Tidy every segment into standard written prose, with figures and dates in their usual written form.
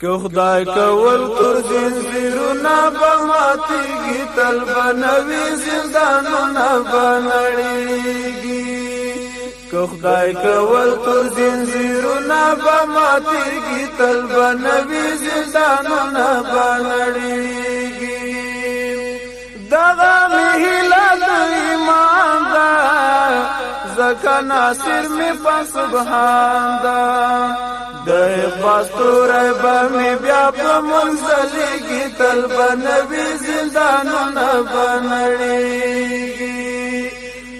که خدای کول تر زنځیرونه به ماتیږي تل به نوي زندانونه به نړیږي که خدای کول تر زنځیرونه به ماتیږي تل به نوي زندانونه به نړیږي دغه مې هیله د ایمان ده ځکه ناصر مې په سبحان ده د اخلاص توری به مې بیا په منزلېږي تل به نوي زندانونه به نړیږي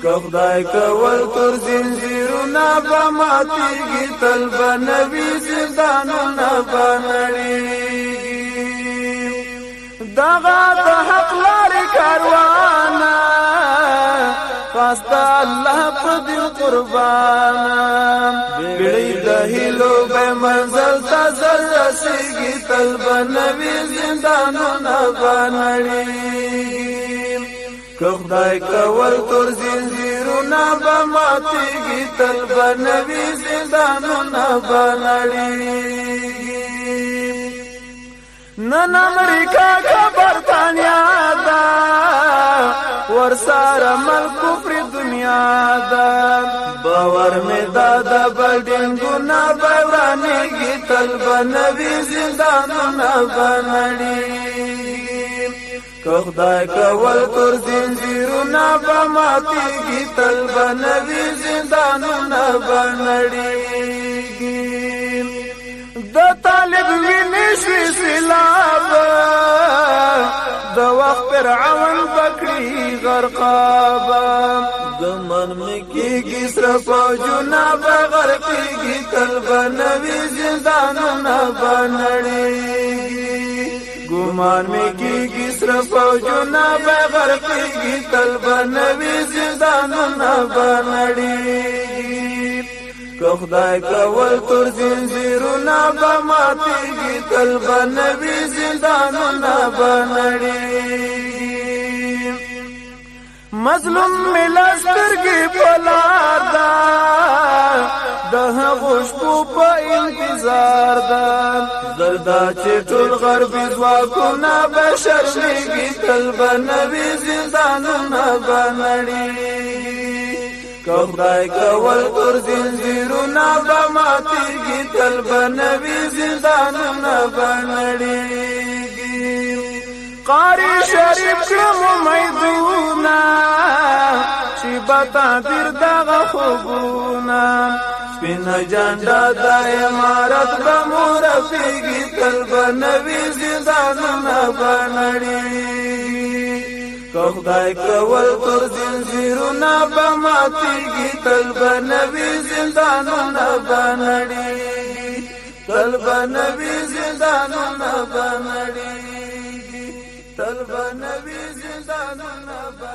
که خدای کول تر زنځیرونه به ماتیږي تل به نوي زندانونه به نړیږي دغه د حق لارې کاروانه خاص الله په دې قربانه بیړۍ د هیلو به منزل ته زر رسیږي تل به نوي زندانونه به نړیږي که خدای کول تر زنځیرونه به ماتیږي تل به نوي زندانونه به نړیږي نن امریکا کا برطانیا دا ورساره ملک کفر دنیا دا باور می دادا بلډینګونه به ورانېږي تل به نوي زندانونه به نړیږي که خدای کول تر زنځیرونه به ماتیږي تل به نوي زندانونه به نړیږي د طالب وینې شوي سیلاب د وخت فرعون بکړي غرقابه د من مې کېږي سره فوجونه به غرقېږي تل به نوي زندانونه به نړیږي ګمان مې کېږي سره فوجونه به غرقېږي تل به نوي زندانونه به نړیږي که خدای کول تر زنځیرونه به ماتیږي تل به نوي زندانونه به نړیږي مظلوم ملا سترګې په لار ده د هغو شپو په انتظار ده زردا چې ټول غربي ځواکونه به شرمېږي تل به نوي زندانونه به نړیږي که خدای کول تر زنځیرونه به ماتیږي تل به نوي زندانونه به نړیږي قاری شریف کړم امیدونه چې به تعبیر دغه خوبونه سپینه جنډه د امارت به مو رپېږي تل به نوي زندانونه به نړیږي که خدای کول تر زنځیرونه به ماتیږي تل به نوي زندانونه به نړیږي تل به نوي زندانونه به نړیږي تل به نوي زندانونه به